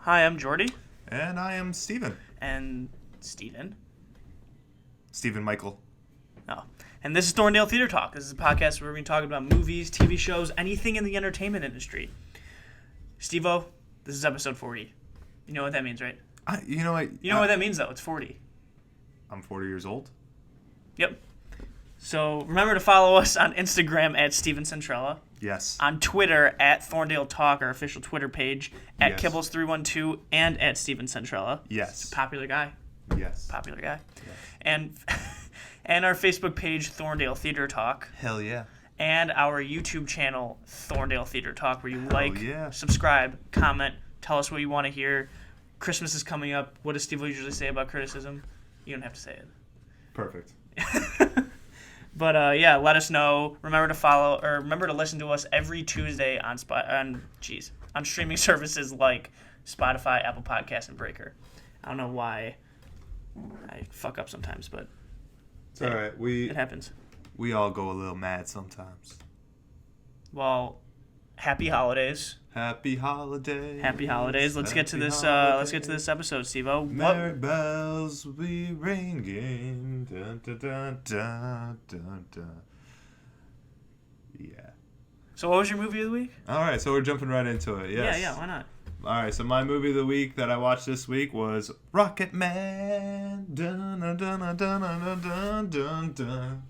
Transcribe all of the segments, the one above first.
Hi, I'm Jordy. And I am Steven. And Steven. Steven Michael. Oh. And this is Thorndale Theater Talk. This is a podcast where we're going to talk about movies, TV shows, anything in the entertainment industry. Steve-O, this is episode 40. You know what that means, right? You know what that means, though. It's 40. I'm 40 years old. Yep. So remember to follow us on Instagram at Steven Centrella. Yes. On Twitter at Thorndale Talk, our official Twitter page, at Yes. Kibbles312, and at Steven Centrella. Yes. He's a popular guy. Yes. Popular guy. Yes. And our Facebook page, Thorndale Theater Talk. Hell yeah. And our YouTube channel, Thorndale Theater Talk, where you yeah. subscribe, comment, tell us what you want to hear. Christmas is coming up. What does Steve usually say about criticism? You don't have to say it. Perfect. But yeah, let us know. Remember to listen to us every Tuesday on streaming services like Spotify, Apple Podcasts, and Breaker. I don't know why I fuck up sometimes, but it's all right. It happens. We all go a little mad sometimes. Well, happy holidays. Happy holidays. Happy holidays. Let's get to this episode, Steve-O. Merry bells will be ringing. Dun, dun, dun, dun, dun, dun. Yeah. So what was your movie of the week? All right, so we're jumping right into it. Yes. Yeah, why not? All right, so my movie of the week that I watched this week was Rocket Man. Dun, dun, dun, dun, dun, dun, dun, dun.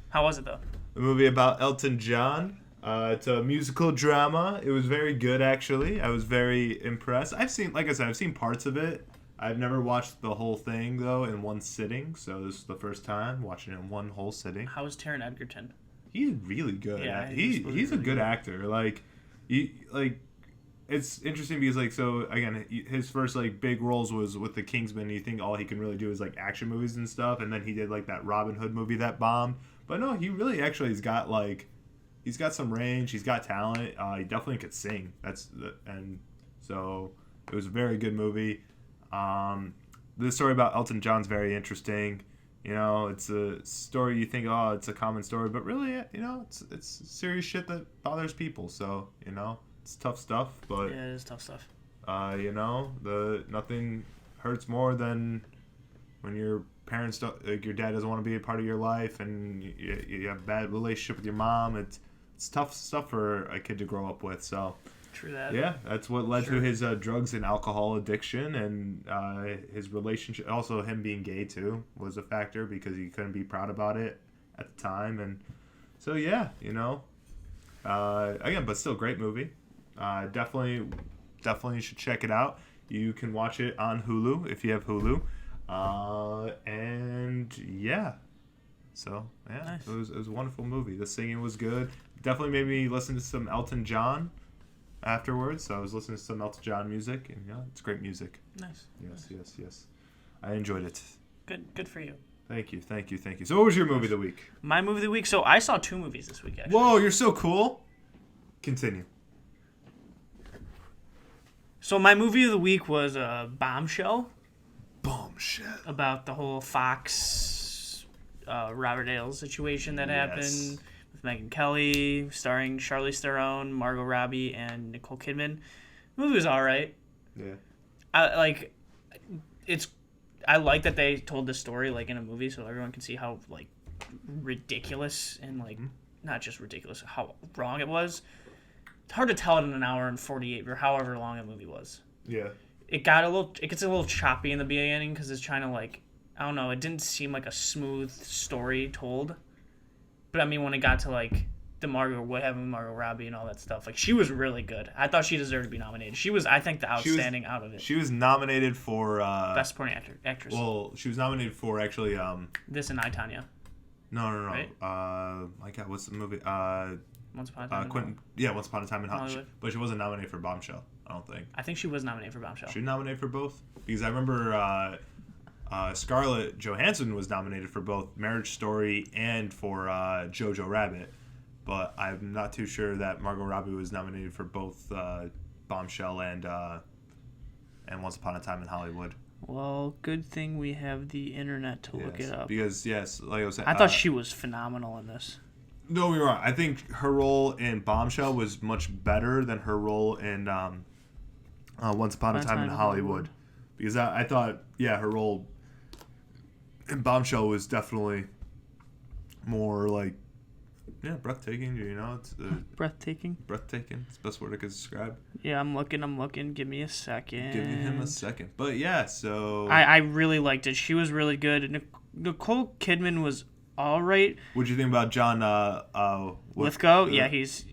How was it, though? A movie about Elton John. It's a musical drama. It was very good, actually. I was very impressed. I've seen parts of it. I've never watched the whole thing, though, in one sitting. So this is the first time watching it in one whole sitting. How was Taron Egerton? He's really good. Yeah, he's really a good actor. It's interesting because, again, his first, big roles was with the Kingsman. You think all he can really do is, action movies and stuff. And then he did, that Robin Hood movie that bombed. But no, he really actually has got, he's got some range. He's got talent. He definitely could sing. And so it was a very good movie. The story about Elton John's very interesting. You know, it's a story you think, oh, it's a common story, but really, it's serious shit that bothers people. So, it's tough stuff. But yeah, it is tough stuff. Nothing hurts more than when your parents your dad doesn't want to be a part of your life, and you have a bad relationship with your mom. It's tough stuff for a kid to grow up with. So true that. Yeah, that's what led to his drugs and alcohol addiction, and his relationship. Also, him being gay too was a factor because he couldn't be proud about it at the time, and so yeah, again, but still great movie. Definitely you should check it out. You can watch it on Hulu if you have Hulu. And yeah, so yeah, nice. It was a wonderful movie. The singing was good. Definitely made me listen to some Elton John afterwards. So I was listening to some Elton John music, and yeah, it's great music. Nice. Yes. I enjoyed it. Good for you. Thank you. So what was your movie of the week? My movie of the week. So I saw 2 movies this week, actually. Whoa, you're so cool. Continue. So my movie of the week was Bombshell. About the whole Fox Robert Ailes situation that happened with Megyn Kelly, starring Charlize Theron, Margot Robbie, and Nicole Kidman. The movie was all right. Yeah. I like that they told this story in a movie so everyone can see how ridiculous and not just ridiculous, how wrong it was. It's hard to tell it in an hour and 48 or however long a movie was. Yeah. It gets a little choppy in the beginning because it's trying to I don't know, it didn't seem like a smooth story told. But I mean, when it got to what happened with Margot Robbie and all that stuff, she was really good. I thought she deserved to be nominated. She was, I think, the outstanding out of it. She was nominated for Best Supporting Actress. Well, she was nominated for actually This and I, Tonya. No. Right? My God, what's the movie? Once Upon a Time in Hollywood. Yeah, Once Upon a Time in Hollywood. But she wasn't nominated for Bombshell, I don't think. I think she was nominated for Bombshell. She was nominated for both? Because I remember Scarlett Johansson was nominated for both Marriage Story and for Jojo Rabbit. But I'm not too sure that Margot Robbie was nominated for both Bombshell and Once Upon a Time in Hollywood. Well, good thing we have the internet to look it up. Because, yes, like I was saying... I thought she was phenomenal in this. No, you're wrong. I think her role in Bombshell was much better than her role in Once Upon a Time in Hollywood. Because I thought, her role in Bombshell was definitely more like, breathtaking. It's breathtaking. Breathtaking. It's the best word I could describe. Yeah, I'm looking. Give me a second. Give him a second. But so I really liked it. She was really good. Nicole Kidman was all right. What'd you think about John Lithgow? Yeah, he's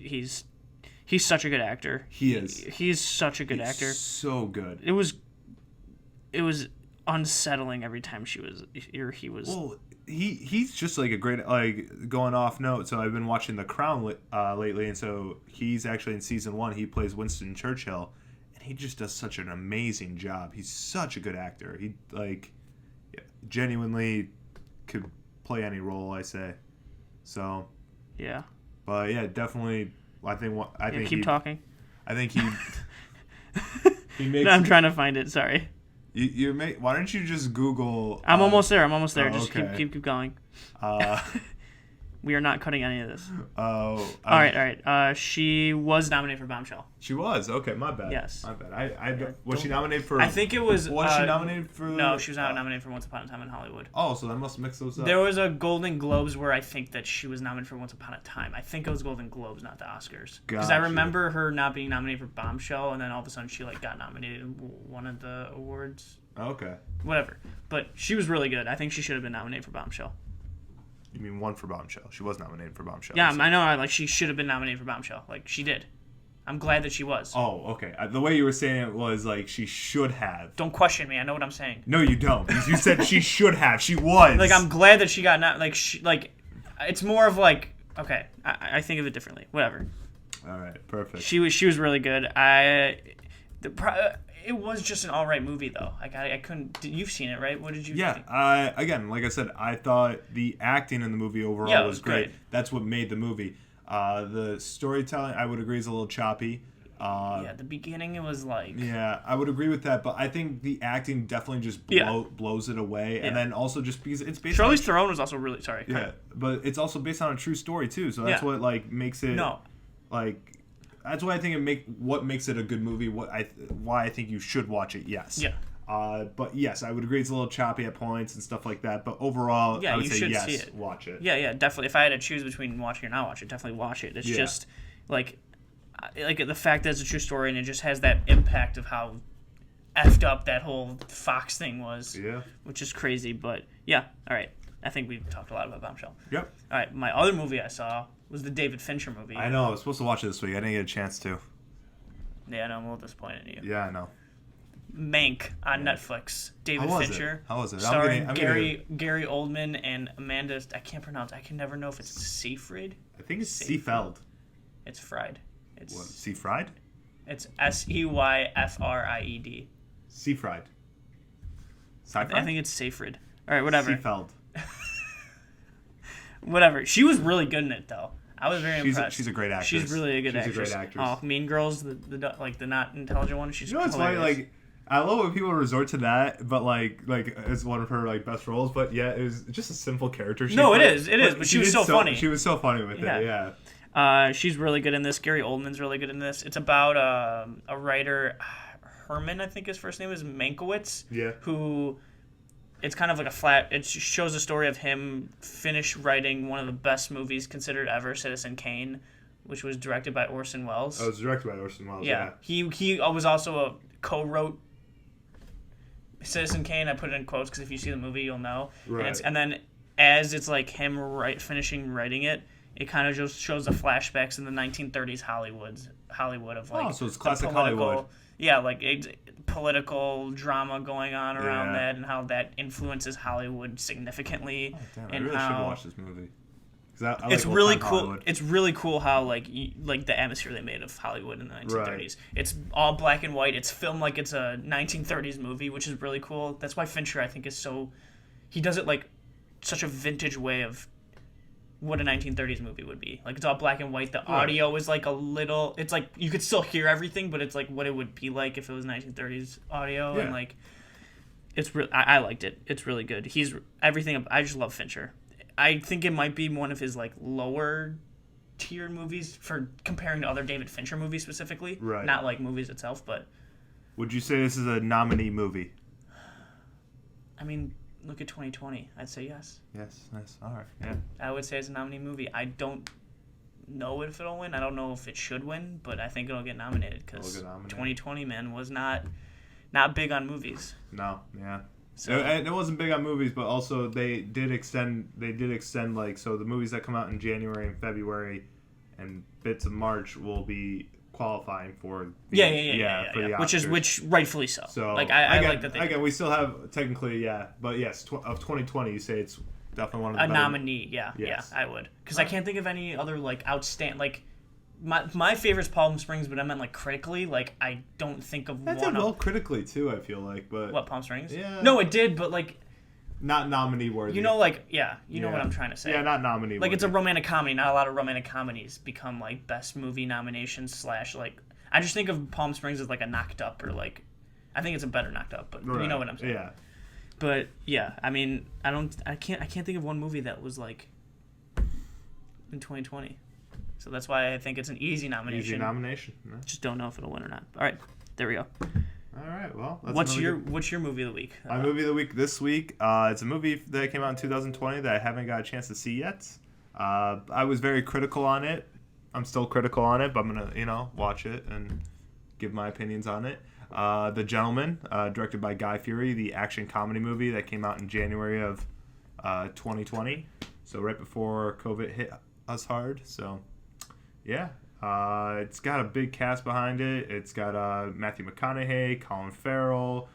such a good actor. He is. He's such a good actor. So good. It was unsettling every time he was. Well, he's just like a great, like, going off note. So I've been watching The Crown lately, and so he's actually in season 1. He plays Winston Churchill, and he just does such an amazing job. He's such a good actor. He genuinely could play any role, I say. So yeah. But definitely. I think keep talking. I think he makes. No, I'm trying to find it. Sorry. Why don't you just Google? I'm almost there. Just okay. keep going. We are not cutting any of this. Oh. All right. She was nominated for Bombshell. She was? Okay, my bad. Yes. My bad. Was she nominated for... I think it was... Was she nominated for... No, she was not nominated for Once Upon a Time in Hollywood. Oh, so that must mix those up. There was a Golden Globes where I think that she was nominated for Once Upon a Time. I think it was Golden Globes, not the Oscars. Because I remember her not being nominated for Bombshell, and then all of a sudden she got nominated in one of the awards. Okay. Whatever. But she was really good. I think she should have been nominated for Bombshell. You mean one for Bombshell? She was nominated for Bombshell. Yeah, I know. She should have been nominated for Bombshell. She did. I'm glad that she was. Oh, okay. The way you were saying it was she should have. Don't question me. I know what I'm saying. No, you don't. Because you said she should have. She was. I'm glad that she got not. It's more of okay. I think of it differently. Whatever. All right. Perfect. She was really good. It was just an all right movie, though. I couldn't... You've seen it, right? What did you think? Yeah, again, like I said, I thought the acting in the movie overall was great. Good. That's what made the movie. The storytelling, I would agree, is a little choppy. The beginning, it was Yeah, I would agree with that, but I think the acting definitely just blows it away. Yeah. And then also just because it's based Charlize Theron was also really... Sorry. Yeah, but it's also based on a true story, too, so that's what, makes it... No. That's why I think what makes it a good movie. Why I think you should watch it. Yes. Yeah. But yes, I would agree it's a little choppy at points and stuff like that. But overall, I would say yes, see it. Watch it. Yeah, definitely. If I had to choose between watching or not watch it, definitely watch it. It's just the fact that it's a true story and it just has that impact of how effed up that whole Fox thing was. Yeah. Which is crazy, but yeah. All right. I think we've talked a lot about Bombshell. Yep. All right. My other movie I saw was the David Fincher movie. I know. I was supposed to watch it this week. I didn't get a chance to. Yeah, I know. I'm a little disappointed in you. Yeah, I know. Mank on Netflix. David Fincher. How was it? Starring Gary Oldman and Amanda... I can't pronounce... I can never know if it's Seyfried. I think it's Seafeld. It's Fried. It's what? Seafried? It's Seyfried. Seafried. I think it's Seyfried. All right, whatever. Seafeld. Whatever. She was really good in it, though. I was very impressed. She's a great actress. She's really a good actress. She's a great actress. Oh, Mean Girls, the not intelligent one. She's what's funny? I love when people resort to that, but as one of her best roles. But yeah, it was just a simple character. It is. But she was so funny. She was so funny with it. Yeah. She's really good in this. Gary Oldman's really good in this. It's about a writer, Herman, I think his first name is Mankiewicz. Yeah. Who. It's kind of it shows the story of him finish writing one of the best movies considered ever, Citizen Kane, which was directed by Orson Welles. Oh, it was directed by Orson Welles, yeah. He was also co-wrote Citizen Kane. I put it in quotes because if you see the movie, you'll know. Right. And then as it's him finishing writing it, it kind of just shows the flashbacks in the 1930s Hollywood of so it's classic Hollywood. Yeah, political drama going on around that and how that influences Hollywood significantly. Oh, damn, I really should watch this movie. It's really cool. Hollywood. It's really cool how the atmosphere they made of Hollywood in the 1930s. Right. It's all black and white. It's filmed like it's a 1930s movie, which is really cool. That's why Fincher, I think, is so... He does it such a vintage way of what a 1930s movie would be. It's all black and white. The audio is a little... It's you could still hear everything, but it's what it would be like if it was 1930s audio. Yeah. And it's I liked it. It's really good. He's everything... I just love Fincher. I think it might be one of his lower tier movies for comparing to other David Fincher movies specifically. Right. Not movies itself, but Would you say this is a nominee movie? I mean, look at 2020. I'd say yes. Yes. All right. Yeah. I would say it's a nominee movie. I don't know if it'll win. I don't know if it should win, but I think it'll get nominated because 2020, man, was not big on movies. No. Yeah. So it wasn't big on movies, but also they did extend like, so the movies that come out in January and February and bits of March will be qualifying for the, for the Oscars. which rightfully so. So like I like that again we still have technically but yes of 2020 you say it's definitely one of the a better. Nominee. Yeah, I would, because I can't think of any other like outstanding like. My favorite's Palm Springs, but I meant like critically. Like I don't think of that one. Did well critically too. I feel like, but what, Palm Springs? Yeah. No, it did, but like not nominee worthy. You know, like you know what I'm trying to say. Yeah, not nominee. Like it's a romantic comedy. Not a lot of romantic comedies become like best movie nominations / like. I just think of Palm Springs as like a Knocked Up, or like, I think it's a better Knocked Up, but you know what I'm saying. Yeah. But yeah, I mean, I can't think of one movie that was like in 2020. So that's why I think it's an easy nomination. Easy nomination. Yeah. Just don't know if it'll win or not. All right, there we go. All right, well, that's what's your movie of the week? My movie of the week this week. It's a movie that came out in 2020 that I haven't got a chance to see yet. I was very critical on it. I'm still critical on it, but I'm gonna watch it and give my opinions on it. The Gentleman, directed by Guy Fieri, the action comedy movie that came out in January of 2020. So right before COVID hit us hard. So. Yeah, it's got a big cast behind it. It's got Matthew McConaughey, Colin Farrell,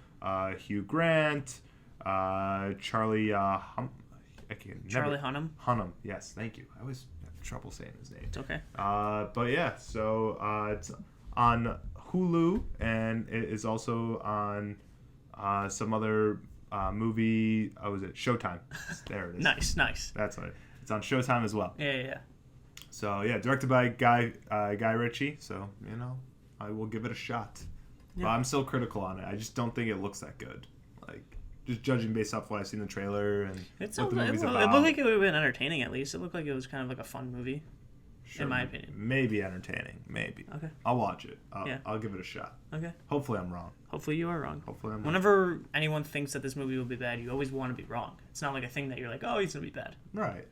Hugh Grant, Charlie Hunnam. Hunnam, yes, thank you. I always have trouble saying his name. It's okay. But yeah, so it's on Hulu, and it is also on some other movie. Oh, was it Showtime? There it is. Nice. That's it. It's on Showtime as well. Yeah. So yeah, directed by Guy Ritchie. So I will give it a shot. Yeah. But I'm still critical on it. I just don't think it looks that good. Like just judging based off what I see in the trailer and what the movie's about. It looked like it would have been entertaining at least. It looked like it was kind of like a fun movie. Sure, in my opinion. Maybe entertaining. Maybe. Okay. I'll watch it. I'll give it a shot. Okay. Hopefully I'm wrong. Hopefully you are wrong. Hopefully I'm wrong. Whenever anyone thinks that this movie will be bad, you always want to be wrong. It's not like a thing that you're like, oh, he's going to be bad. Right.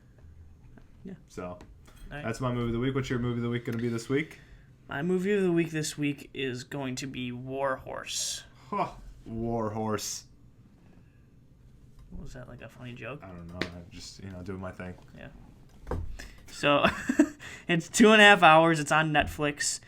Yeah. So. Right. That's my movie of the week. What's your movie of the week going to be this week? My movie of the week this week is going to be War Horse. Huh. War Horse. Was that like a funny joke? I don't know. I'm just, doing my thing. Yeah. So, it's 2.5 hours. It's on Netflix.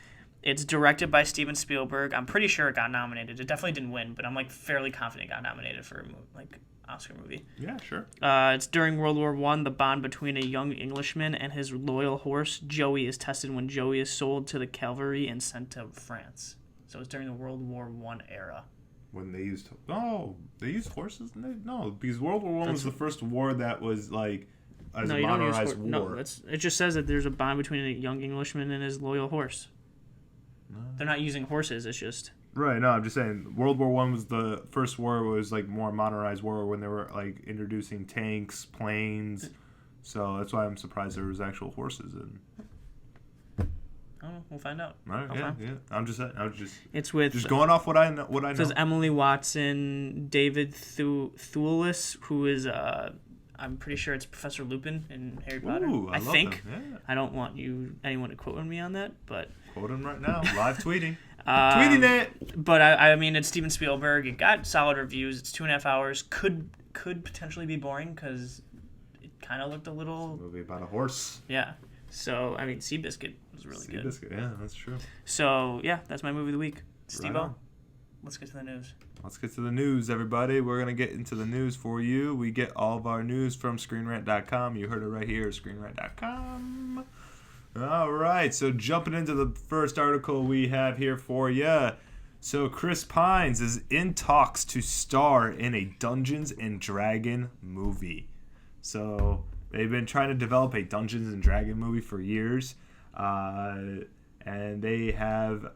It's directed by Steven Spielberg. I'm pretty sure it got nominated. It definitely didn't win, but I'm like fairly confident it got nominated for like Oscar movie. Yeah, sure. It's during World War I. The bond between a young Englishman and his loyal horse, Joey, is tested when Joey is sold to the cavalry and sent to France. So it's during the World War I era. When they used... Oh, they used horses? No, because World War I was the first war that was, like, a modernized war. No, it just says that there's a bond between a young Englishman and his loyal horse. No. They're not using horses, it's just... Right, no, I'm just saying World War I was the first war, was like more modernized war when they were like introducing tanks, planes. So that's why I'm surprised there was actual horses in. Oh, we'll find out. Right, yeah. I'm just it's with just going off what I know. It says Emily Watson, David Thewlis, who is I'm pretty sure it's Professor Lupin in Harry Potter. Ooh, I think. Yeah. I don't want anyone to quote me on that, but quote him right now. Live tweeting. Tweeting it. But I mean, it's Steven Spielberg. It got solid reviews. It's 2.5 hours. Could potentially be boring because it kind of looked a little. It's a movie about a horse. Yeah. So I mean, Seabiscuit was really good. Seabiscuit, yeah, that's true. So yeah, that's my movie of the week. Steve-O, right. Let's get to the news. Let's get to the news, everybody. We're gonna get into the news for you. We get all of our news from ScreenRant.com. You heard it right here, ScreenRant.com. All right, so jumping into the first article we have here for you. So Chris Pines is in talks to star in a Dungeons and Dragon movie. So they've been trying to develop a Dungeons and Dragon movie for years, and they have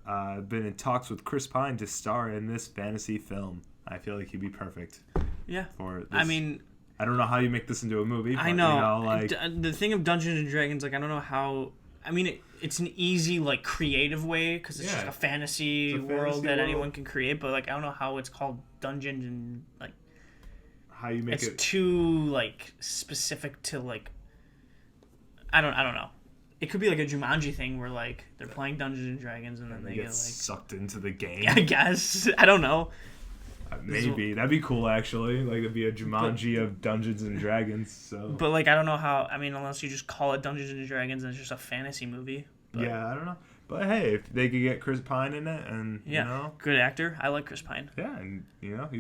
been in talks with Chris Pine to star in this fantasy film. I feel like he'd be perfect. Yeah. For this. I mean, I don't know how you make this into a movie. But, I know. The thing of Dungeons and Dragons, like I don't know how I mean, it's an easy, like, creative way, because it's just a fantasy world that anyone can create, but, like, I don't know how it's called Dungeons and, like... How you make it... It's too, like, specific to, like... I don't know. It could be, like, a Jumanji thing where, like, they're playing Dungeons and Dragons, and then they get, like... sucked into the game. I guess. I don't know. Maybe. That'd be cool, actually. Like, it'd be a Jumanji of Dungeons and Dragons, so... But, like, I don't know how... I mean, unless you just call it Dungeons and Dragons and it's just a fantasy movie. But... Yeah, I don't know. But, hey, if they could get Chris Pine in it, and, you know... Good actor. I like Chris Pine. Yeah, and, you know,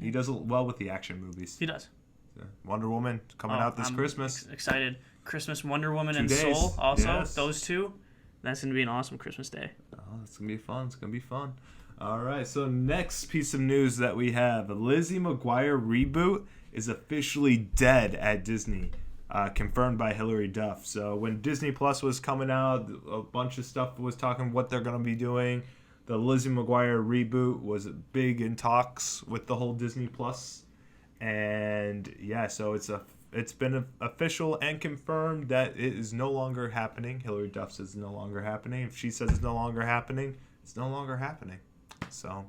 he does well with the action movies. He does. So, Wonder Woman coming out this Christmas. Excited. Christmas, Wonder Woman, 2 and days. Soul, also. Yes. Those two. That's going to be an awesome Christmas day. Oh, it's going to be fun. It's going to be fun. All right, so next piece of news that we have, Lizzie McGuire reboot is officially dead at Disney, confirmed by Hilary Duff. So when Disney Plus was coming out, a bunch of stuff was talking what they're going to be doing. The Lizzie McGuire reboot was big in talks with the whole Disney Plus. And yeah, so it's been official and confirmed that it is no longer happening. Hilary Duff says it's no longer happening. If she says it's no longer happening, it's no longer happening. So,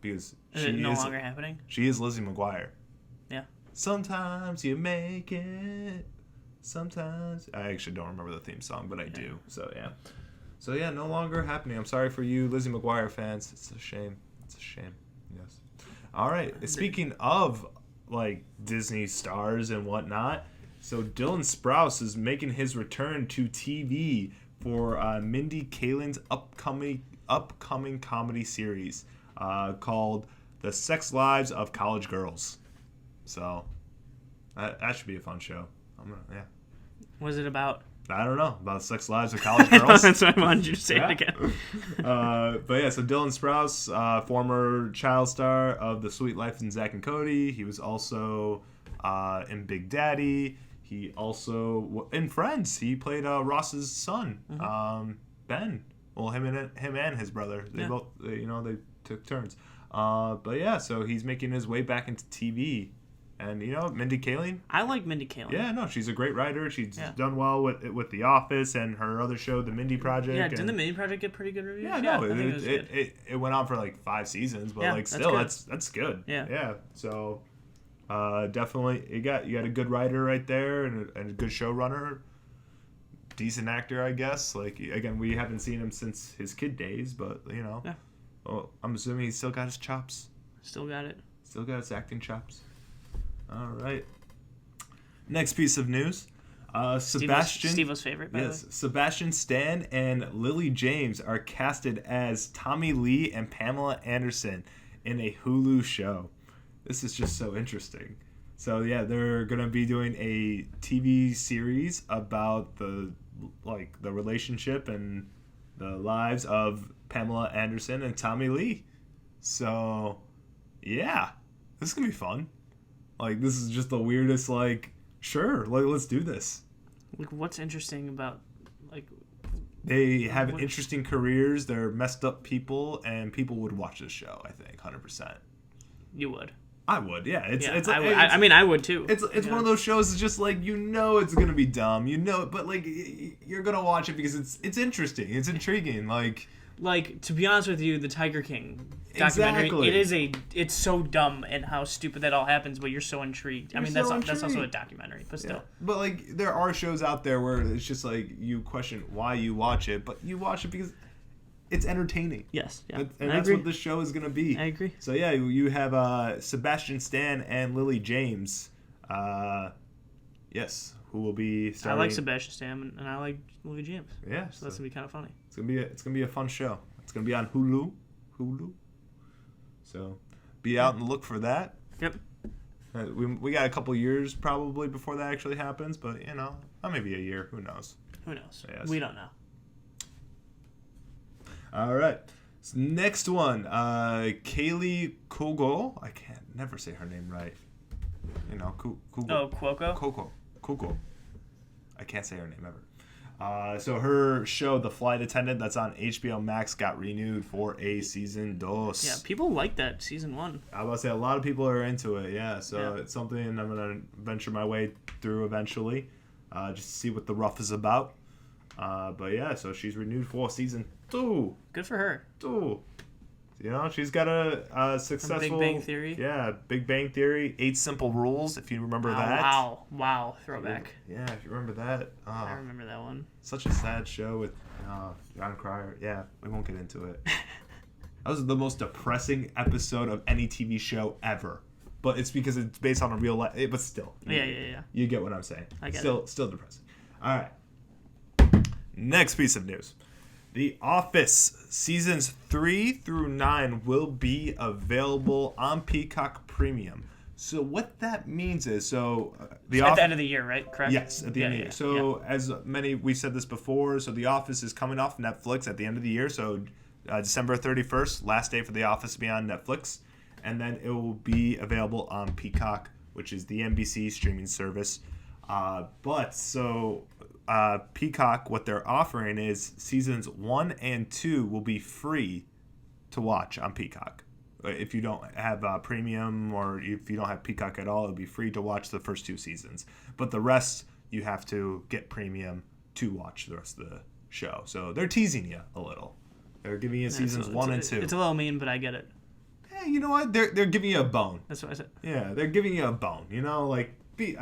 because Is it no longer happening? She is Lizzie McGuire. Yeah. Sometimes you make it. Sometimes I actually don't remember the theme song, but I do. So yeah, no longer happening. I'm sorry for you, Lizzie McGuire fans. It's a shame. It's a shame. Yes. All right. Speaking of like Disney stars and whatnot, so Dylan Sprouse is making his return to TV for Mindy Kaling's upcoming comedy series called The Sex Lives of College Girls. So that should be a fun show. What is it about? I don't know. About the sex lives of college girls. That's why I wanted you to say it again. But yeah, so Dylan Sprouse, former child star of The Sweet Life and Zack and Cody. He was also in Big Daddy. He also, in Friends, he played Ross's son, Ben. Well, him and his brother. They both, they took turns. But yeah, so he's making his way back into TV. And, Mindy Kaling. I like Mindy Kaling. Yeah, no, she's a great writer. She's done well with The Office and her other show, The Mindy Project. Yeah, didn't The Mindy Project get pretty good reviews? Yeah, no, it went on for like 5 seasons, but still, that's good. Yeah. So, definitely, you got a good writer right there and a good showrunner. Decent actor, I guess. Like, again, we haven't seen him since his kid days, but, well, I'm assuming he's still got his chops. Still got it. Still got his acting chops. All right. Next piece of news. Sebastian... Steve-O's favorite, by the way. Sebastian Stan and Lily James are casted as Tommy Lee and Pamela Anderson in a Hulu show. This is just so interesting. So, yeah, they're going to be doing a TV series about the relationship and the lives of Pamela Anderson and Tommy Lee. So, yeah. This is going to be fun. Like, this is just the weirdest, sure, let's do this. Like, what's interesting about, They have interesting careers, they're messed up people, and people would watch this show, I think, 100%. You would. I would, yeah. I would, too. It's one of those shows that's just, it's going to be dumb, but, you're going to watch it because it's interesting, it's intriguing, to be honest with you, the Tiger King documentary, exactly. It's so dumb and how stupid that all happens, but you're so intrigued. That's also a documentary, but still. Yeah. But there are shows out there where it's just you question why you watch it, but you watch it because it's entertaining. Yes, yeah. And that's what this show is going to be. I agree. So yeah, you have Sebastian Stan and Lily James. Yes, who will be starring. I like Sebastian Stan and I like Lily James. Yeah, so that's gonna be kind of funny. It's gonna be a fun show. It's gonna be on Hulu. So be out and look for that. Yep. We got a couple years probably before that actually happens, but maybe a year. Who knows? Yes. We don't know. All right. So next one, Kaylee Kogo. I can't never say her name right. Kogo. Oh, Cuoco. Kogo. I can't say her name ever. So her show, The Flight Attendant, that's on HBO Max, got renewed for a season 2. Yeah, people like that season 1. I was about to say a lot of people are into it. Yeah, so it's something I'm gonna venture my way through eventually, just to see what the rough is about. But yeah, so she's renewed for season 2. Good for her. 2. You know, she's got a successful... Big Bang Theory. Yeah, Big Bang Theory. 8 Simple Rules, if you remember that. Wow. Throwback. Yeah, if you remember that. I remember that one. Such a sad show with John Cryer. Yeah, we won't get into it. That was the most depressing episode of any TV show ever. But it's because it's based on a real life. But still. Yeah. You get what I'm saying. I get it. Still depressing. All right. Next piece of news. The Office seasons 3 through 9 will be available on Peacock Premium. So what that means is, at the end of the year, right? Correct? Yes, at the end of the year. So as we said this before, so The Office is coming off Netflix at the end of the year. So December 31st, last day for The Office to be on Netflix. And then it will be available on Peacock, which is the NBC streaming service. Peacock, what they're offering is seasons 1 and 2 will be free to watch on Peacock. If you don't have premium or if you don't have Peacock at all, it'll be free to watch the first 2 seasons. But the rest, you have to get premium to watch the rest of the show. So they're teasing you a little. They're giving you seasons 1 and 2. It's a little mean, but I get it. Hey, you know what? They're giving you a bone. That's what I said. Yeah, they're giving you a bone. You know, like, be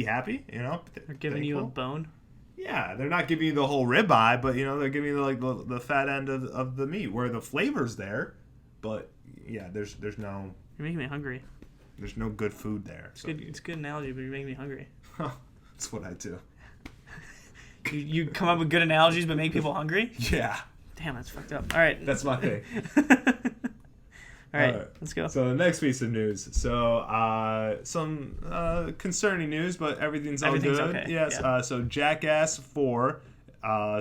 happy, you know? They're giving you a bone? Yeah, they're not giving you the whole ribeye, but, you know, they're giving you, the fat end of the meat, where the flavor's there, but, yeah, there's no... You're making me hungry. There's no good food there. It's a good analogy, but you're making me hungry. That's what I do. You come up with good analogies but make people hungry? Yeah. Damn, that's fucked up. All right. That's my thing. All right, let's go. So the next piece of news. So some concerning news, but everything's all good. Okay. Yes. Yeah. So Jackass 4.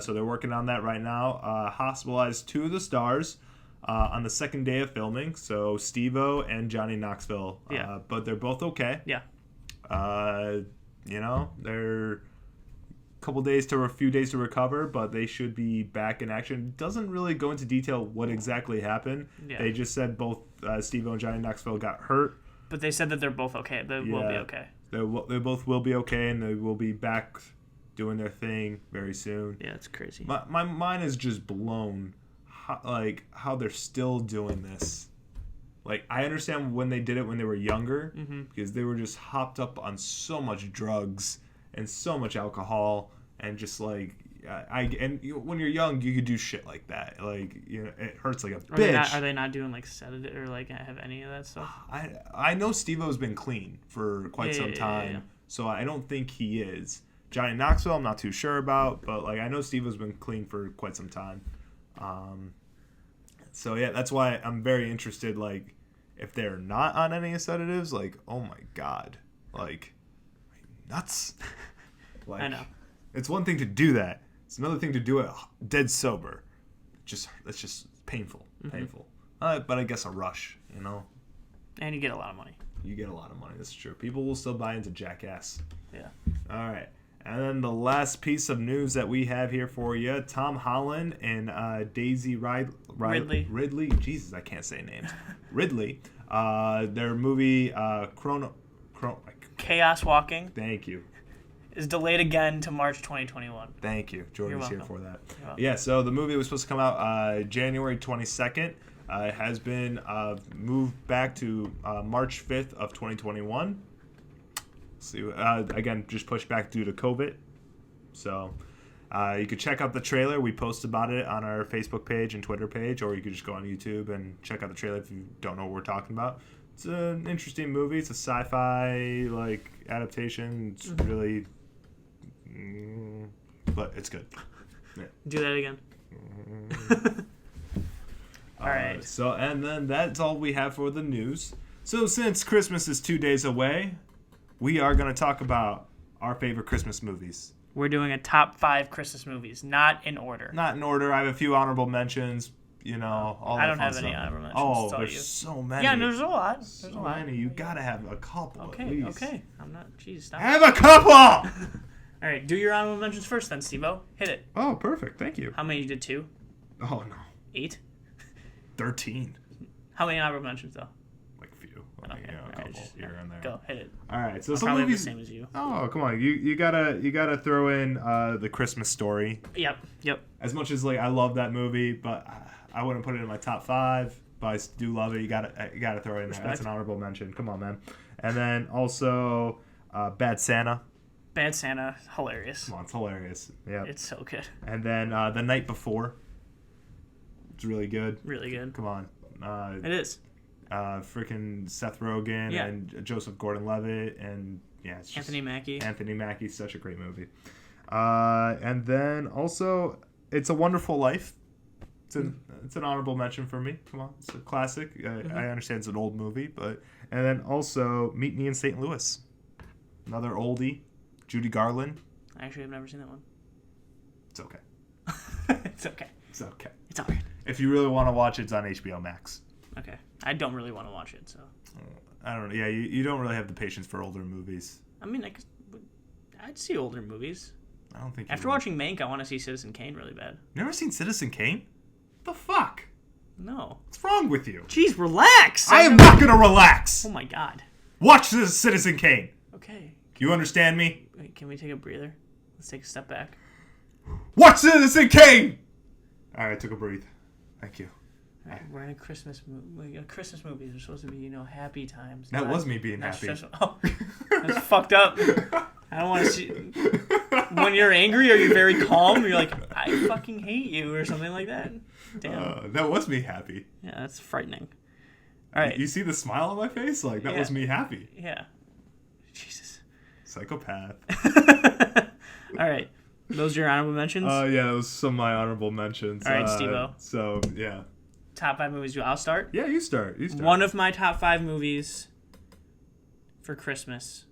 So they're working on that right now. Hospitalized 2 of the stars on the second day of filming. So Steve-O and Johnny Knoxville. Yeah. But they're both okay. Yeah. You know, they're a few days to recover, but they should be back in action. Doesn't really go into detail what exactly happened. Yeah. They just said both Steve-O and Johnny Knoxville got hurt. But they said that they're both okay. They will be okay. They both will be okay, and they will be back doing their thing very soon. Yeah, it's crazy. My mind is just blown, how they're still doing this. Like, I understand when they did it when they were younger, because they were just hopped up on so much drugs and so much alcohol, and just when you're young, you could do shit like that. Like, you know, it hurts like a bitch. Are they not doing like sedative or like have any of that stuff? I know Steve-O's been clean for quite some time, so I don't think he is. Johnny Knoxville, I'm not too sure about, but like I know Steve-O's been clean for quite some time. So yeah, that's why I'm very interested. Like, if they're not on any sedatives, like, oh my god, like, nuts. Like, I know. It's one thing to do that. It's another thing to do it dead sober. That's just painful. Painful. But I guess a rush, you know? And you get a lot of money. You get a lot of money, that's true. People will still buy into Jackass. Yeah. All right. And then the last piece of news that we have here for you, Tom Holland and Daisy Ridley. Jesus, I can't say names. Ridley. Their movie, Chaos Walking. Thank you. Is delayed again to March 2021. Thank you. Jordan's here for that. Yeah, so the movie was supposed to come out January 22nd. It has been moved back to March 5th of 2021. See, again, just pushed back due to COVID. So you could check out the trailer. We post about it on our Facebook page and Twitter page, or you could just go on YouTube and check out the trailer if you don't know what we're talking about. It's an interesting movie. It's a sci-fi adaptation. It's really... but it's good. Yeah. Do that again. All right. So, and then that's all we have for the news. So, since Christmas is 2 days away, we are going to talk about our favorite Christmas movies. We're doing a top 5 Christmas movies, not in order. Not in order. I have a few honorable mentions. You know, all I don't have any honorable mentions. Oh, there's so many. Yeah, there's a lot. There's so many. You gotta have a couple. Okay, at least. okay. I'm not. Jeez, stop. Have a couple. All right, do your honorable mentions first, then, Steve-O. Hit it. Oh, perfect. Thank you. How many you did? 2? Oh no. 8. 13. How many honorable mentions though? Like few. like, Okay. a couple here and there. Go hit it. All right, so I'll some probably movies. have the same as you. Oh, come on, you gotta throw in The Christmas Story. Yep. As much as like I love that movie, but I wouldn't put it in my top 5. But I do love it. You gotta throw it in there. That's an honorable mention. Come on, man. And then also Bad Santa. Bad Santa, hilarious. Come on, it's hilarious. Yeah. It's so good. And then The Night Before. It's really good. Really good. Come on. It is. Freaking Seth Rogen and Joseph Gordon-Levitt and it's just Anthony Mackie. Anthony Mackie's such a great movie. And then also It's a Wonderful Life. It's an honorable mention for me. Come on, it's a classic. I understand it's an old movie, and then also Meet Me in St. Louis, another oldie. Judy Garland. Actually, I've never seen that one. It's okay. It's okay. It's okay. It's alright. If you really want to watch it, it's on HBO Max. Okay. I don't really want to watch it, so. I don't know. Yeah, you don't really have the patience for older movies. I mean, I'd see older movies. I don't think. After watching Mank, I want to see Citizen Kane really bad. Never seen Citizen Kane? The fuck? No. What's wrong with you? Jeez, relax! I am not gonna relax! Oh my god. Watch this Citizen Kane! Okay. You understand me? Wait, can we take a breather? Let's take a step back. Watch Citizen Kane! Alright, I took a breathe. Thank you. Alright, we're in a Christmas movie. Christmas movies are supposed to be, happy times. That was me being happy. Stressful. Oh, that's fucked up. I don't want to see... When you're angry, are you very calm? You're like, I fucking hate you, or something like that. Damn. That was me happy. Yeah, that's frightening. All right. You see the smile on my face? Like, that was me happy. Yeah. Jesus. Psychopath. All right. Those are your honorable mentions? Yeah, those are some of my honorable mentions. All right, Steve-O. So, yeah. Top 5 movies. I'll start? Yeah, you start. One of my top 5 movies for Christmas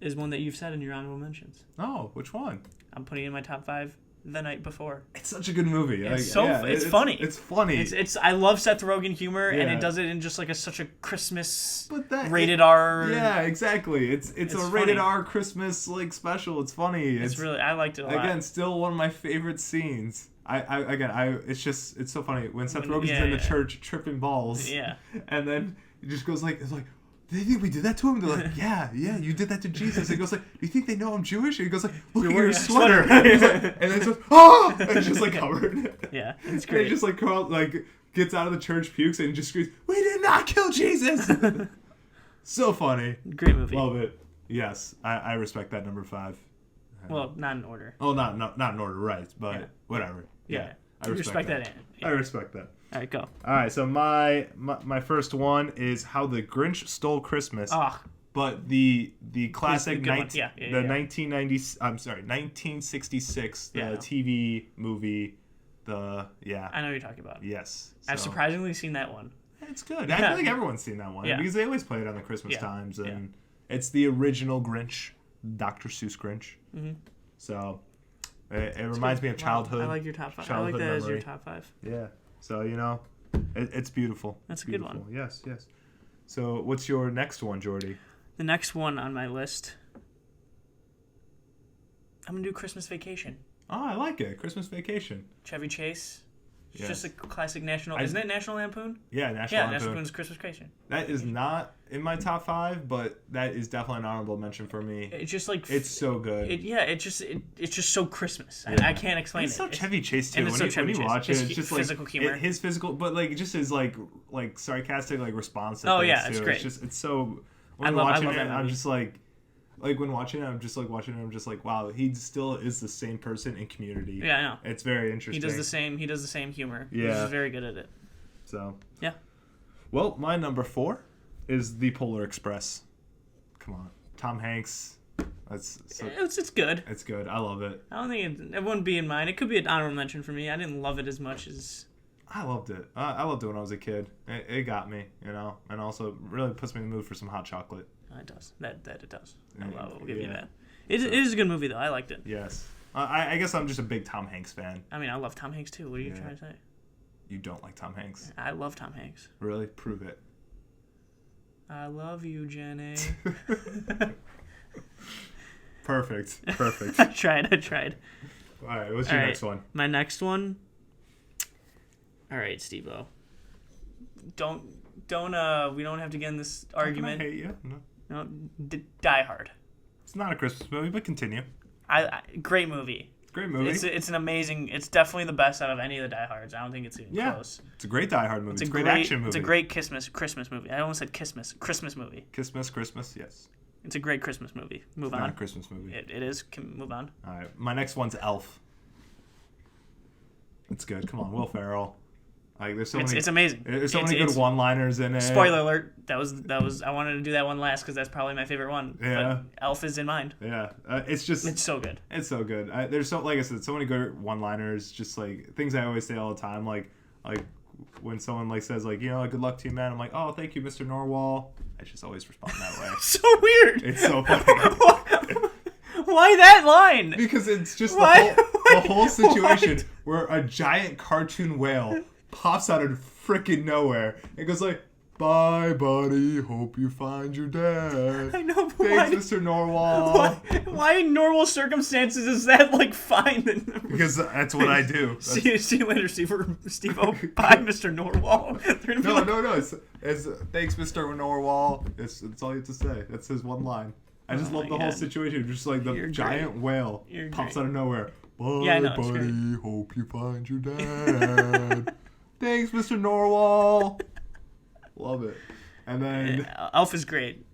is one that you've said in your honorable mentions. Oh, which one? I'm putting in my top 5 The Night Before. It's such a good movie. It's it's funny. It's funny. I love Seth Rogen humor, and it does it in just like such a Christmas rated R. Yeah, exactly. It's a rated funny. R Christmas like special. It's funny. It's really, I liked it a lot. Again, still one of my favorite scenes. It's so funny when Seth Rogen's in the church tripping balls. Yeah. And then he just goes like, it's like, do they think we did that to him? They're like, yeah, you did that to Jesus. He goes like, do you think they know I'm Jewish? And he goes like, look at your sweater. And then it's like, oh! And it's just like covered. Yeah, it's great. And he just like gets out of the church, pukes, and just screams, we did not kill Jesus! So funny. Great movie. Love it. Yes, I respect that number 5. Well, not in order. Oh, not in order, right? But whatever. Yeah. I respect that. Yeah. I respect that. All right, go. All right, so my first one is How the Grinch Stole Christmas. Oh. But the classic 1966 TV movie. I know what you're talking about. Yes. I've surprisingly seen that one. It's good. I feel like everyone's seen that one because they always play it on the Christmas times, and it's the original Grinch, Dr. Seuss Grinch. Mm-hmm. So it reminds me of childhood. I like your top 5. I like that as your top 5. Yeah. So it's beautiful. That's a good one. Yes. So what's your next one, Jordy? The next one on my list, I'm gonna do Christmas Vacation. Oh, I like it. Christmas Vacation. Chevy Chase. It's just a classic national. Isn't it National Lampoon? Yeah, National Lampoon. National Lampoon's Christmas Vacation. That is not in my top 5, but that is definitely an honorable mention for me. It's just like it's so good. It's just so Christmas. Yeah. I can't explain it. It's so Chevy Chase too. And when you watch it, it's just physical humor. His physical, but like just his like sarcastic response. To yeah, it's great. It's so. When I love watching that it, movie. I'm just like when watching it, I'm just like watching it. I'm just like, wow, he still is the same person in Community. Yeah, I know. It's very interesting. He does the same humor. Yeah, he's very good at it. So yeah. Well, my number 4 is The Polar Express. Come on, Tom Hanks. It's good. It's good. I love it. I don't think it wouldn't be in mine. It could be an honorable mention for me. I didn't love it as much as. I loved it. I loved it when I was a kid. It got me, and also really puts me in the mood for some hot chocolate. It does. That it does. I will give you that. It is a good movie, though. I liked it. Yes. I guess I'm just a big Tom Hanks fan. I mean, I love Tom Hanks, too. What are you trying to say? You don't like Tom Hanks? I love Tom Hanks. Really? Prove it. I love you, Jenny. Perfect. I tried. All right, what's your next one? My next one? All right, Steve-O. We don't have to get in this argument. I hate you. No. Die Hard. It's not a Christmas movie, but continue. Great movie. Great movie. It's an amazing. It's definitely the best out of any of the Die Hards. I don't think it's even close. It's a great Die Hard movie. It's a great action movie. It's a great Christmas movie. I almost said Christmas movie. Christmas, yes. It's a great Christmas movie. Move on. Not a Christmas movie. It is. Move on. All right. My next one's Elf. It's good. Come on, Will Ferrell. Like, there's so many. It's amazing. There's so many good one-liners in it. Spoiler alert. That was. I wanted to do that one last because that's probably my favorite one. Yeah. But Elf is in mind. Yeah. It's just. It's so good. It's so good. There's like I said, so many good one-liners. Just like things I always say all the time. Like when someone like says like, good luck to you, man. I'm like, oh, thank you, Mr. Norwal. I just always respond that way. So weird. It's so funny. Why that line? Because it's just the whole situation where a giant cartoon whale pops out of freaking nowhere and goes like, "Bye, buddy. Hope you find your dad." I know. But Thanks, Mr. Norwal. Why in normal circumstances is that like fine? Because that's what I do. See you later, Steve. Oh, bye, Mr. Norwal. No. It's thanks, Mr. Norwal. It's all you have to say. That's his one line. I just love the whole situation. Just like the giant whale pops out of nowhere. Bye, buddy. Hope you find your dad. Thanks, Mr. Norwal. Love it. And then Elf is great.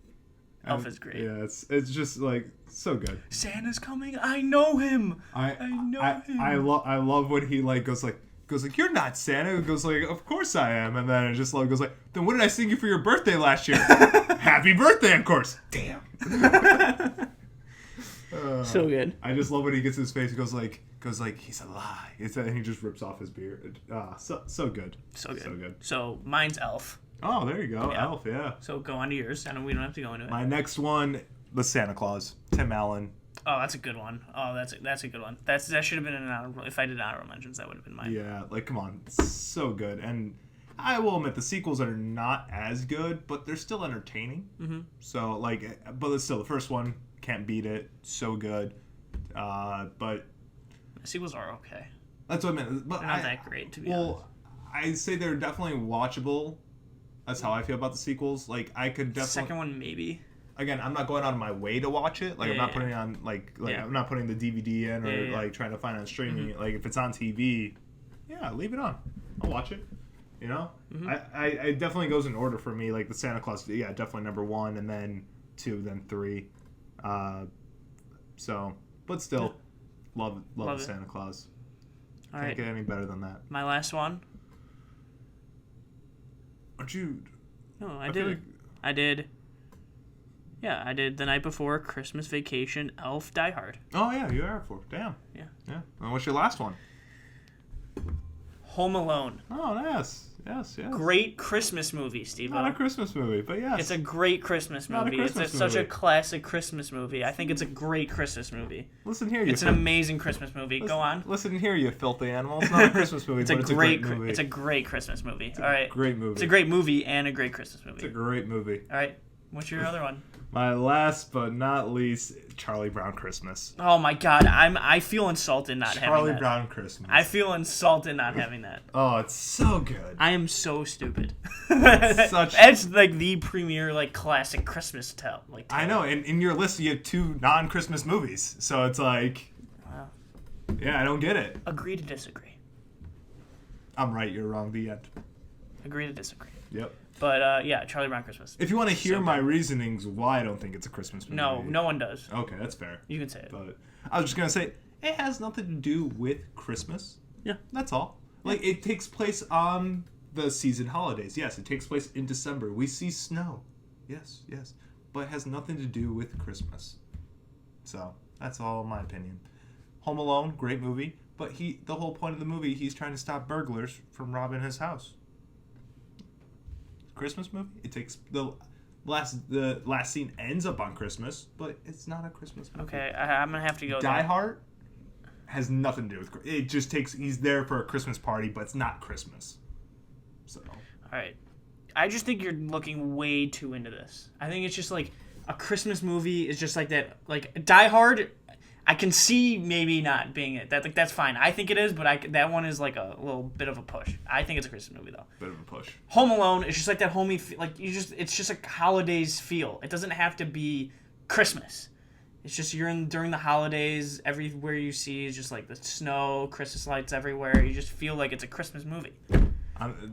Elf is great. Yeah, it's just like so good. Santa's coming. I know him. I know him. I love when he goes like you're not Santa. It goes like, of course I am. And then it just goes like, then what did I sing you for your birthday last year? Happy birthday, of course. Damn. So good. I just love when he gets his face. He goes like he's a lie. And he just rips off his beard. So good. So good. So mine's Elf. Oh, there you go. Yeah. Elf, yeah. So go on to yours. We don't have to go into it. My next one, the Santa Claus, Tim Allen. Oh, that's a good one. Oh, that's a good one. That should have been an honorable. If I did honorable mentions, that would have been mine. Yeah, come on, it's so good. And I will admit the sequels are not as good, but they're still entertaining. Mm-hmm. So but it's still the first one can't beat it. So good. But the sequels are okay. That's what I meant. But they're not that great, to be honest. Well, I'd say they're definitely watchable. That's how I feel about the sequels. I could definitely. Second one maybe. Again, I'm not going out of my way to watch it. I'm not putting it on I'm not putting the DVD in or trying to find it on streaming. Mm-hmm. If it's on TV, leave it on. I'll watch it. Mm-hmm. I definitely goes in order for me. Like the Santa Claus, definitely number 1, and then 2, then 3. But still, love the Santa Claus. Can't get any better than that. My last one. Aren't you? No, I did. I did. Yeah, I did The Night Before, Christmas Vacation, Elf, Die Hard. Oh, yeah, you are for. Damn. Yeah. And what's your last one? Home Alone. Oh, yes. Great Christmas movie, Steve. Not a Christmas movie, but yes. It's a great Christmas movie. It's such a classic Christmas movie. I think it's a great Christmas movie. Listen here, you. It's an amazing Christmas movie. Go on. Listen here, you filthy animal. It's not a Christmas movie, it's a great movie. It's a great Christmas movie. All right. Great movie. It's a great movie and a great Christmas movie. It's a great movie. All right. What's your other one? My last but not least, Charlie Brown Christmas. Oh my God, I feel insulted not having that. Charlie Brown Christmas. I feel insulted not having that. Oh, it's so good. I am so stupid. It's the premier classic Christmas tale. I know, and in your list you have 2 non-Christmas movies, so it's like, wow. Yeah, I don't get it. Agree to disagree. I'm right, you're wrong. The end. Agree to disagree. Yep. But Charlie Brown Christmas. If you want to hear my reasonings why I don't think it's a Christmas movie. No one does. Okay, that's fair. You can say it. But I was just going to say, it has nothing to do with Christmas. Yeah. That's all. It takes place on the season holidays. Yes, it takes place in December. We see snow. Yes. But it has nothing to do with Christmas. So, that's all my opinion. Home Alone, great movie. But the whole point of the movie, he's trying to stop burglars from robbing his house. Christmas movie. It takes the last scene ends up on Christmas, but it's not a Christmas movie. Okay, I'm gonna have to go. Die Hard has nothing to do with it. Just he's there for a Christmas party, but it's not Christmas. So. All right, I just think you're looking way too into this. I think it's just a Christmas movie is just like that. Die Hard. I can see maybe not being it. That's fine. I think it is, but that one is like a little bit of a push. I think it's a Christmas movie though. Bit of a push. Home Alone is just like that homey, it's just a holidays feel. It doesn't have to be Christmas. It's just during the holidays. Everywhere you see is just like the snow, Christmas lights everywhere. You just feel like it's a Christmas movie.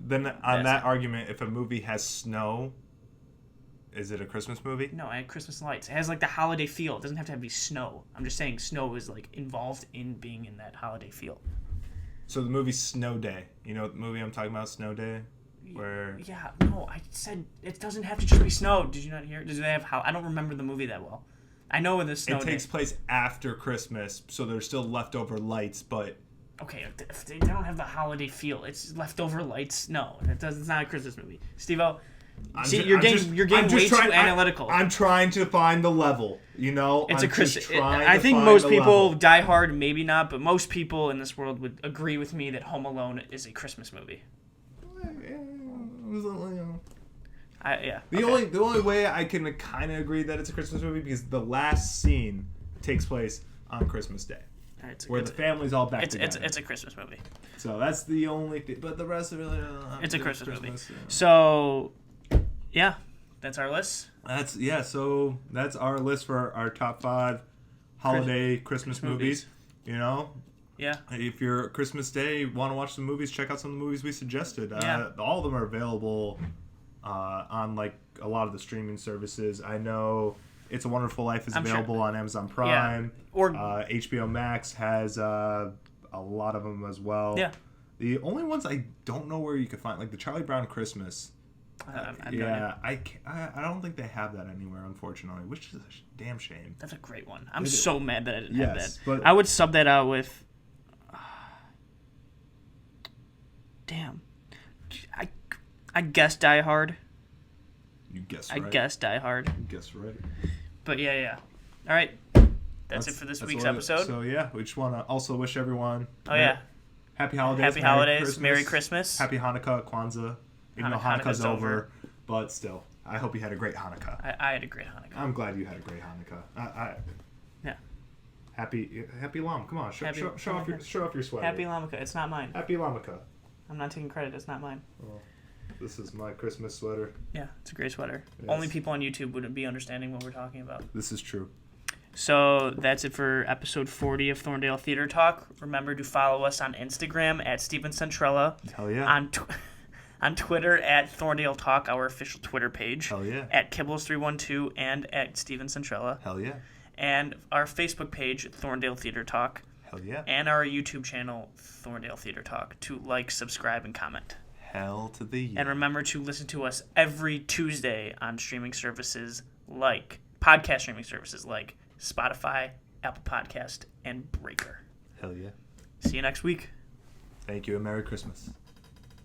Then on that argument, if a movie has snow, is it a Christmas movie? No, I had Christmas lights. It has like the holiday feel. It doesn't have to be snow. I'm just saying snow is like involved in being in that holiday feel. So the movie Snow Day. You know the movie I'm talking about, Snow Day? Where... Yeah, no, I said it doesn't have to just be snow. Did you not hear? Did they have how? I don't remember the movie that well. I know in the Snow Day. It takes place after Christmas, so there's still leftover lights, but... Okay, if they don't have the holiday feel. It's leftover lights. No, it's not a Christmas movie. Steve-O, you're getting way too analytical. I'm trying to find the level, you know? It's a Christmas... I think most people, Die Hard, maybe not, but most people in this world would agree with me that Home Alone is a Christmas movie. Yeah. The only way I can kind of agree that it's a Christmas movie because the last scene takes place on Christmas Day, where the family's all back together. It's a Christmas movie. So that's the only thing. But the rest of it, it's a Christmas movie. Yeah. So, yeah, that's our list. So that's our list for our top 5 holiday Christmas movies. You know. Yeah. If you're Christmas Day, want to watch some movies, check out some of the movies we suggested. All of them are available on like a lot of the streaming services. I know It's a Wonderful Life is available on Amazon Prime. Yeah. Or HBO Max has a lot of them as well. Yeah. The only ones I don't know where you can find, like the Charlie Brown Christmas. I don't think they have that anywhere, unfortunately, which is a damn shame. That's a great one. I'm so mad that I didn't have that. But I would sub that out with... damn. I guess Die Hard. You guessed right. I guess Die Hard. You guessed right. But yeah. All right. That's it for this week's episode. So yeah, we just want to also wish everyone... Happy holidays. Happy holidays. Merry Christmas. Happy Hanukkah, Kwanzaa. Even though Hanukkah's over. But still, I hope you had a great Hanukkah. I had a great Hanukkah. I'm glad you had a great Hanukkah. Yeah. Happy Lam. Come on, show off your sweater. Happy Hanukkah. It's not mine. Happy Hanukkah. I'm not taking credit. It's not mine. Well, this is my Christmas sweater. Yeah, it's a great sweater. Yes. Only people on YouTube wouldn't be understanding what we're talking about. This is true. So that's it for episode 40 of Thorndale Theater Talk. Remember to follow us on Instagram at Steven Centrella. Hell yeah. On Twitter at Thorndale Talk, our official Twitter page. Hell yeah. At Kibbles312 and at Steven Centrella. Hell yeah. And our Facebook page, Thorndale Theater Talk. Hell yeah. And our YouTube channel, Thorndale Theater Talk, to like, subscribe, and comment. Hell to the yeah. And remember to listen to us every Tuesday on streaming services like, podcast streaming services like Spotify, Apple Podcast, and Breaker. Hell yeah. See you next week. Thank you, and Merry Christmas.